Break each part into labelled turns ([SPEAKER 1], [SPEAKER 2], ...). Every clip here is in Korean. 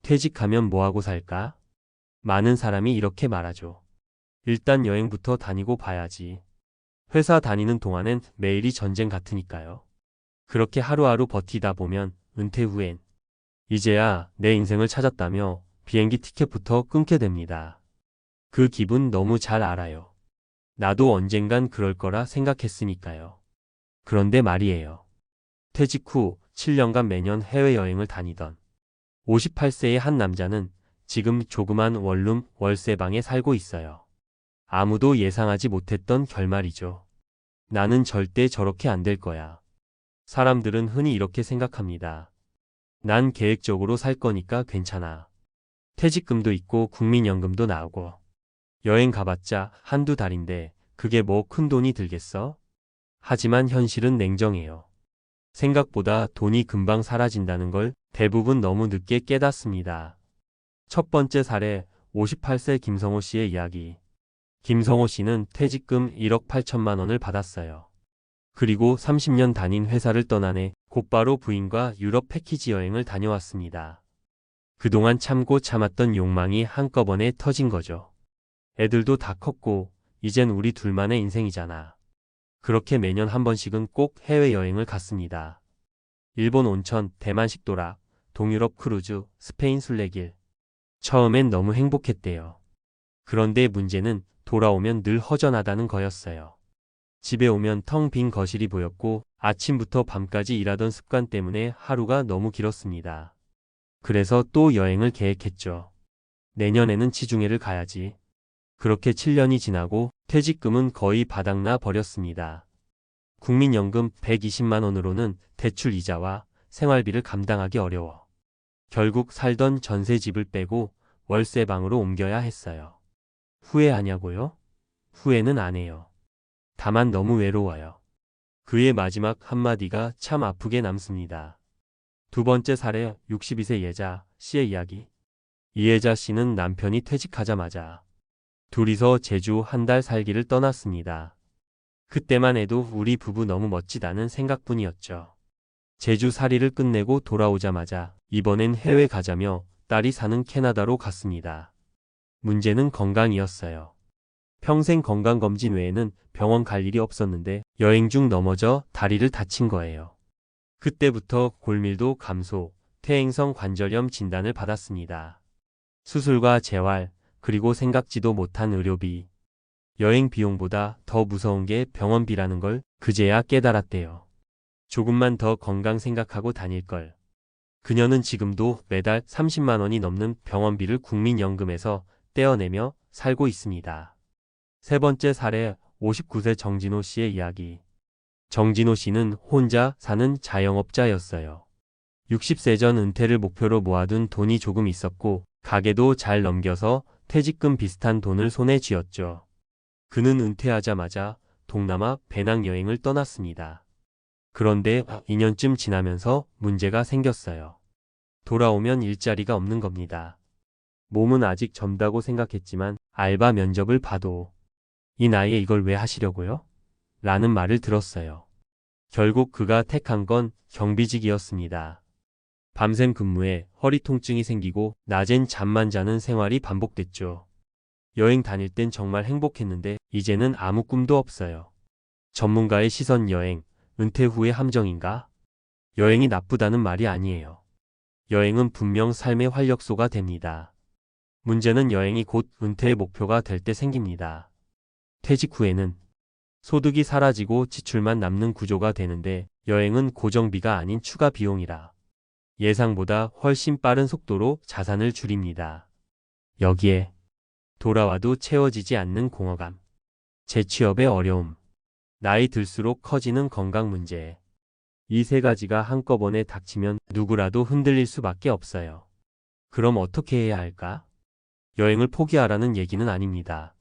[SPEAKER 1] 퇴직하면 뭐하고 살까? 많은 사람이 이렇게 말하죠. 일단 여행부터 다니고 봐야지. 회사 다니는 동안엔 매일이 전쟁 같으니까요. 그렇게 하루하루 버티다 보면 은퇴 후엔 이제야 내 인생을 찾았다며 비행기 티켓부터 끊게 됩니다. 그 기분 너무 잘 알아요. 나도 언젠간 그럴 거라 생각했으니까요. 그런데 말이에요. 퇴직 후 7년간 매년 해외여행을 다니던 58세의 한 남자는 지금 조그만 원룸 월세방에 살고 있어요. 아무도 예상하지 못했던 결말이죠. 나는 절대 저렇게 안 될 거야. 사람들은 흔히 이렇게 생각합니다. 난 계획적으로 살 거니까 괜찮아. 퇴직금도 있고 국민연금도 나오고. 여행 가봤자 한두 달인데 그게 뭐 큰 돈이 들겠어? 하지만 현실은 냉정해요. 생각보다 돈이 금방 사라진다는 걸 대부분 너무 늦게 깨닫습니다. 첫 번째 사례, 58세 김성호 씨의 이야기. 김성호 씨는 퇴직금 1억 8천만 원을 받았어요. 그리고 30년 다닌 회사를 떠난 해 곧바로 부인과 유럽 패키지 여행을 다녀왔습니다. 그동안 참고 참았던 욕망이 한꺼번에 터진 거죠. 애들도 다 컸고 이젠 우리 둘만의 인생이잖아. 그렇게 매년 한 번씩은 꼭 해외여행을 갔습니다. 일본 온천, 대만 식도락, 동유럽 크루즈, 스페인 순례길. 처음엔 너무 행복했대요. 그런데 문제는 돌아오면 늘 허전하다는 거였어요. 집에 오면 텅 빈 거실이 보였고 아침부터 밤까지 일하던 습관 때문에 하루가 너무 길었습니다. 그래서 또 여행을 계획했죠. 내년에는 지중해를 가야지. 그렇게 7년이 지나고 퇴직금은 거의 바닥나 버렸습니다. 국민연금 120만 원으로는 대출 이자와 생활비를 감당하기 어려워. 결국 살던 전세집을 빼고 월세방으로 옮겨야 했어요. 후회하냐고요? 후회는 안 해요. 다만 너무 외로워요. 그의 마지막 한마디가 참 아프게 남습니다. 두 번째 사례 62세 예자 씨의 이야기. 이예자 씨는 남편이 퇴직하자마자 둘이서 제주 한 달 살기를 떠났습니다. 그때만 해도 우리 부부 너무 멋지다는 생각뿐이었죠. 제주살이를 끝내고 돌아오자마자 이번엔 해외 가자며 딸이 사는 캐나다로 갔습니다. 문제는 건강이었어요. 평생 건강검진 외에는 병원 갈 일이 없었는데 여행 중 넘어져 다리를 다친 거예요. 그때부터 골밀도 감소, 퇴행성 관절염 진단을 받았습니다. 수술과 재활, 그리고 생각지도 못한 의료비. 여행 비용보다 더 무서운 게 병원비라는 걸 그제야 깨달았대요. 조금만 더 건강 생각하고 다닐 걸. 그녀는 지금도 매달 30만 원이 넘는 병원비를 국민연금에서 떼어내며 살고 있습니다. 세 번째 사례 59세 정진호 씨의 이야기. 정진호 씨는 혼자 사는 자영업자였어요. 60세 전 은퇴를 목표로 모아둔 돈이 조금 있었고 가게도 잘 넘겨서 퇴직금 비슷한 돈을 손에 쥐었죠. 그는 은퇴하자마자 동남아 배낭여행을 떠났습니다. 그런데 2년쯤 지나면서 문제가 생겼어요. 돌아오면 일자리가 없는 겁니다. 몸은 아직 젊다고 생각했지만 알바 면접을 봐도 이 나이에 이걸 왜 하시려고요? 라는 말을 들었어요. 결국 그가 택한 건 경비직이었습니다. 밤샘 근무에 허리 통증이 생기고 낮엔 잠만 자는 생활이 반복됐죠. 여행 다닐 땐 정말 행복했는데 이제는 아무 꿈도 없어요. 전문가의 시선 여행, 은퇴 후의 함정인가? 여행이 나쁘다는 말이 아니에요. 여행은 분명 삶의 활력소가 됩니다. 문제는 여행이 곧 은퇴의 목표가 될 때 생깁니다. 퇴직 후에는 소득이 사라지고 지출만 남는 구조가 되는데 여행은 고정비가 아닌 추가 비용이라 예상보다 훨씬 빠른 속도로 자산을 줄입니다. 여기에 돌아와도 채워지지 않는 공허감, 재취업의 어려움, 나이 들수록 커지는 건강 문제. 이 세 가지가 한꺼번에 닥치면 누구라도 흔들릴 수밖에 없어요. 그럼 어떻게 해야 할까? 여행을 포기하라는 얘기는 아닙니다.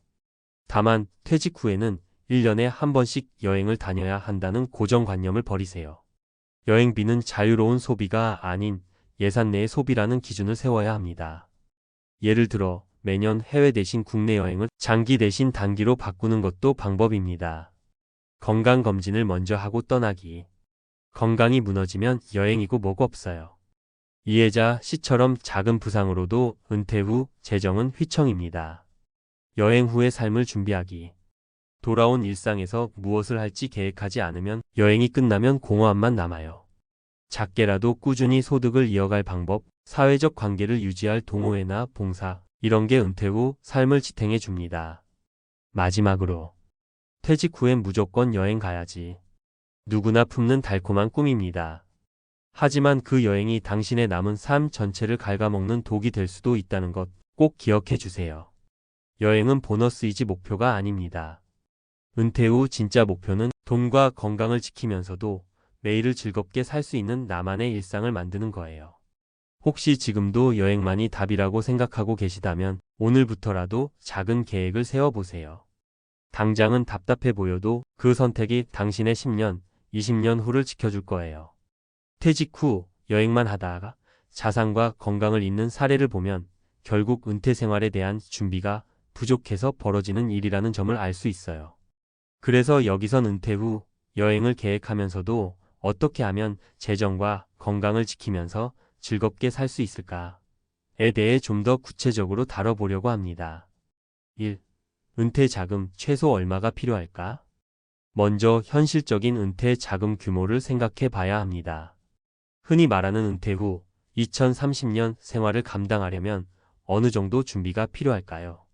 [SPEAKER 1] 다만 퇴직 후에는 1년에 한 번씩 여행을 다녀야 한다는 고정관념을 버리세요. 여행비는 자유로운 소비가 아닌 예산 내의 소비라는 기준을 세워야 합니다. 예를 들어 매년 해외 대신 국내 여행을 장기 대신 단기로 바꾸는 것도 방법입니다. 건강검진을 먼저 하고 떠나기. 건강이 무너지면 여행이고 뭐고 없어요. 이해자 시처럼 작은 부상으로도 은퇴 후 재정은 휘청입니다. 여행 후의 삶을 준비하기. 돌아온 일상에서 무엇을 할지 계획하지 않으면 여행이 끝나면 공허함만 남아요. 작게라도 꾸준히 소득을 이어갈 방법, 사회적 관계를 유지할 동호회나 봉사, 이런 게 은퇴 후 삶을 지탱해 줍니다. 마지막으로, 퇴직 후엔 무조건 여행 가야지. 누구나 품는 달콤한 꿈입니다. 하지만 그 여행이 당신의 남은 삶 전체를 갉아먹는 독이 될 수도 있다는 것 꼭 기억해 주세요. 여행은 보너스이지 목표가 아닙니다. 은퇴 후 진짜 목표는 돈과 건강을 지키면서도 매일을 즐겁게 살 수 있는 나만의 일상을 만드는 거예요. 혹시 지금도 여행만이 답이라고 생각하고 계시다면 오늘부터라도 작은 계획을 세워보세요. 당장은 답답해 보여도 그 선택이 당신의 10년, 20년 후를 지켜줄 거예요. 퇴직 후 여행만 하다가 자산과 건강을 잃는 사례를 보면 결국 은퇴 생활에 대한 준비가 부족해서 벌어지는 일이라는 점을 알 수 있어요. 그래서 여기선 은퇴 후 여행을 계획하면서도 어떻게 하면 재정과 건강을 지키면서 즐겁게 살 수 있을까에 대해 좀 더 구체적으로 다뤄보려고 합니다. 1. 은퇴 자금 최소 얼마가 필요할까? 먼저 현실적인 은퇴 자금 규모를 생각해 봐야 합니다. 흔히 말하는 은퇴 후 2030년 생활을 감당하려면 어느 정도 준비가 필요할까요?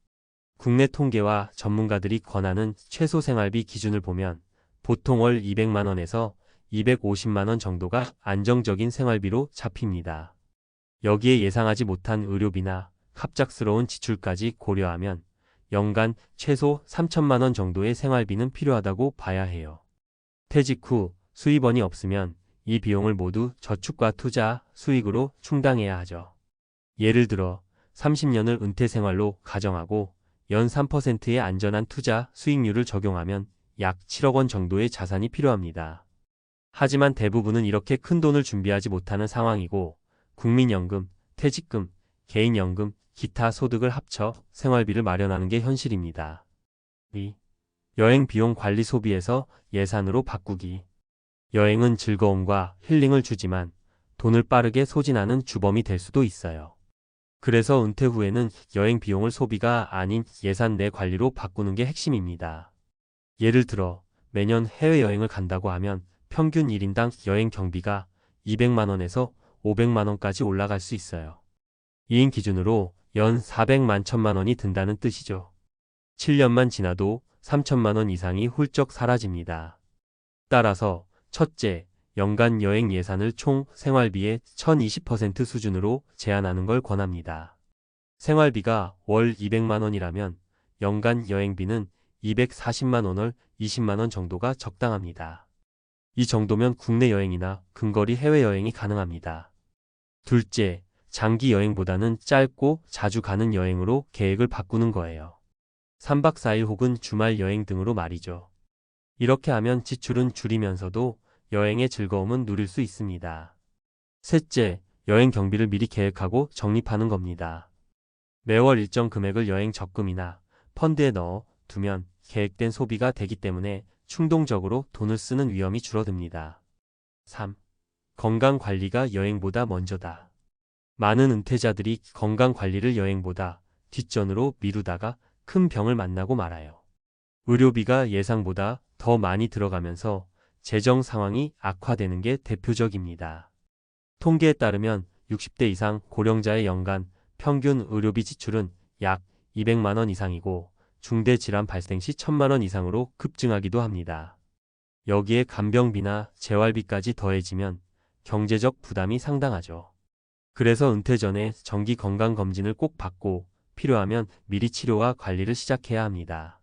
[SPEAKER 1] 국내 통계와 전문가들이 권하는 최소 생활비 기준을 보면 보통 월 200만 원에서 250만 원 정도가 안정적인 생활비로 잡힙니다. 여기에 예상하지 못한 의료비나 갑작스러운 지출까지 고려하면 연간 최소 3천만 원 정도의 생활비는 필요하다고 봐야 해요. 퇴직 후 수입원이 없으면 이 비용을 모두 저축과 투자, 수익으로 충당해야 하죠. 예를 들어 30년을 은퇴 생활로 가정하고 연 3%의 안전한 투자 수익률을 적용하면 약 7억 원 정도의 자산이 필요합니다. 하지만 대부분은 이렇게 큰 돈을 준비하지 못하는 상황이고 국민연금, 퇴직금, 개인연금, 기타 소득을 합쳐 생활비를 마련하는 게 현실입니다. 2. 여행 비용 관리 소비에서 예산으로 바꾸기. 여행은 즐거움과 힐링을 주지만 돈을 빠르게 소진하는 주범이 될 수도 있어요. 그래서 은퇴 후에는 여행 비용을 소비가 아닌 예산 내 관리로 바꾸는 게 핵심입니다. 예를 들어 매년 해외여행을 간다고 하면 평균 1인당 여행 경비가 200만 원에서 500만 원까지 올라갈 수 있어요. 2인 기준으로 연 400만 천만 원이 든다는 뜻이죠. 7년만 지나도 3천만 원 이상이 훌쩍 사라집니다. 따라서 첫째, 연간 여행 예산을 총 생활비의 1020% 수준으로 제한하는 걸 권합니다. 생활비가 월 200만 원이라면 연간 여행비는 240만 원월 20만 원 정도가 적당합니다. 이 정도면 국내 여행이나 근거리 해외여행이 가능합니다. 둘째, 장기 여행보다는 짧고 자주 가는 여행으로 계획을 바꾸는 거예요. 3박 4일 혹은 주말 여행 등으로 말이죠. 이렇게 하면 지출은 줄이면서도 여행의 즐거움은 누릴 수 있습니다. 셋째, 여행 경비를 미리 계획하고 적립하는 겁니다. 매월 일정 금액을 여행 적금이나 펀드에 넣어 두면 계획된 소비가 되기 때문에 충동적으로 돈을 쓰는 위험이 줄어듭니다. 3. 건강 관리가 여행보다 먼저다. 많은 은퇴자들이 건강 관리를 여행보다 뒷전으로 미루다가 큰 병을 만나고 말아요. 의료비가 예상보다 더 많이 들어가면서 재정 상황이 악화되는 게 대표적입니다. 통계에 따르면 60대 이상 고령자의 연간 평균 의료비 지출은 약 200만 원 이상이고 중대 질환 발생 시 1000만 원 이상으로 급증하기도 합니다. 여기에 간병비나 재활비까지 더해지면 경제적 부담이 상당하죠. 그래서 은퇴 전에 정기 건강검진을 꼭 받고 필요하면 미리 치료와 관리를 시작해야 합니다.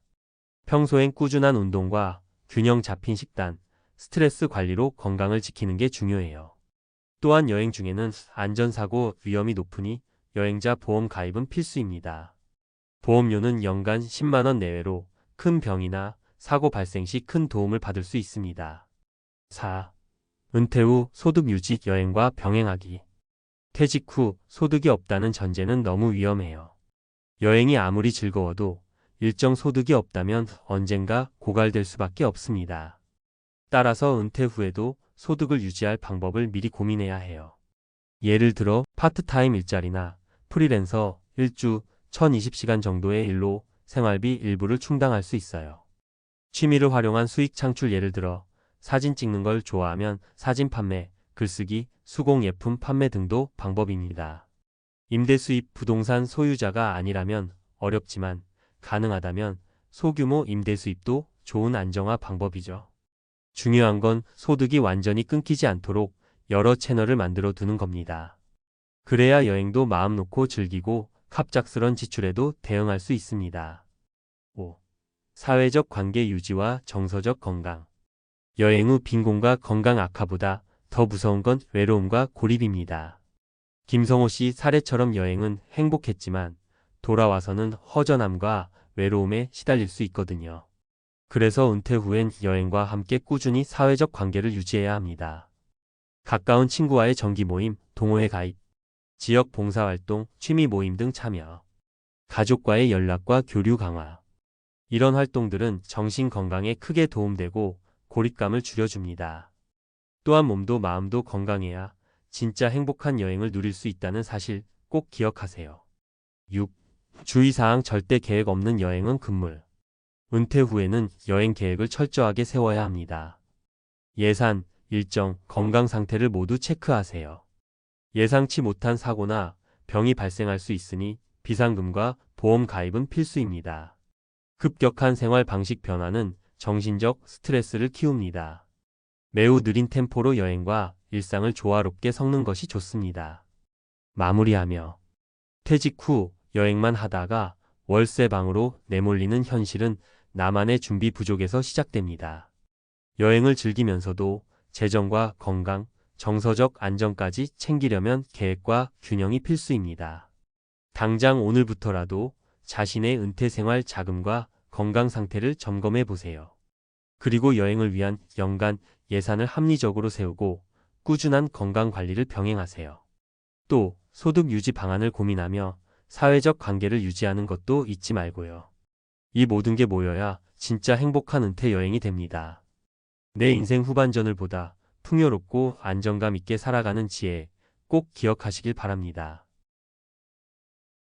[SPEAKER 1] 평소엔 꾸준한 운동과 균형 잡힌 식단, 스트레스 관리로 건강을 지키는 게 중요해요. 또한 여행 중에는 안전사고 위험이 높으니 여행자 보험 가입은 필수입니다. 보험료는 연간 10만 원 내외로 큰 병이나 사고 발생 시 큰 도움을 받을 수 있습니다. 4. 은퇴 후 소득 유지 여행과 병행하기. 퇴직 후 소득이 없다는 전제는 너무 위험해요. 여행이 아무리 즐거워도 일정 소득이 없다면 언젠가 고갈될 수밖에 없습니다. 따라서 은퇴 후에도 소득을 유지할 방법을 미리 고민해야 해요. 예를 들어 파트타임 일자리나 프리랜서 일주 1020시간 정도의 일로 생활비 일부를 충당할 수 있어요. 취미를 활용한 수익 창출 예를 들어 사진 찍는 걸 좋아하면 사진 판매, 글쓰기, 수공 예품 판매 등도 방법입니다. 임대 수입 부동산 소유자가 아니라면 어렵지만 가능하다면 소규모 임대 수입도 좋은 안정화 방법이죠. 중요한 건 소득이 완전히 끊기지 않도록 여러 채널을 만들어 두는 겁니다. 그래야 여행도 마음 놓고 즐기고 갑작스런 지출에도 대응할 수 있습니다. 5. 사회적 관계 유지와 정서적 건강. 여행 후 빈곤과 건강 악화보다 더 무서운 건 외로움과 고립입니다. 김성호 씨 사례처럼 여행은 행복했지만 돌아와서는 허전함과 외로움에 시달릴 수 있거든요. 그래서 은퇴 후엔 여행과 함께 꾸준히 사회적 관계를 유지해야 합니다. 가까운 친구와의 정기 모임, 동호회 가입, 지역 봉사활동, 취미 모임 등 참여, 가족과의 연락과 교류 강화. 이런 활동들은 정신 건강에 크게 도움되고 고립감을 줄여줍니다. 또한 몸도 마음도 건강해야 진짜 행복한 여행을 누릴 수 있다는 사실 꼭 기억하세요. 6. 주의사항 절대 계획 없는 여행은 금물. 은퇴 후에는 여행 계획을 철저하게 세워야 합니다. 예산, 일정, 건강 상태를 모두 체크하세요. 예상치 못한 사고나 병이 발생할 수 있으니 비상금과 보험 가입은 필수입니다. 급격한 생활 방식 변화는 정신적 스트레스를 키웁니다. 매우 느린 템포로 여행과 일상을 조화롭게 섞는 것이 좋습니다. 마무리하며 퇴직 후 여행만 하다가 월세방으로 내몰리는 현실은 나만의 준비 부족에서 시작됩니다. 여행을 즐기면서도 재정과 건강, 정서적 안정까지 챙기려면 계획과 균형이 필수입니다. 당장 오늘부터라도 자신의 은퇴 생활 자금과 건강 상태를 점검해 보세요. 그리고 여행을 위한 연간 예산을 합리적으로 세우고 꾸준한 건강 관리를 병행하세요. 또 소득 유지 방안을 고민하며 사회적 관계를 유지하는 것도 잊지 말고요. 이 모든 게 모여야 진짜 행복한 은퇴 여행이 됩니다. 내 인생 후반전을 보다 풍요롭고 안정감 있게 살아가는 지혜 꼭 기억하시길 바랍니다.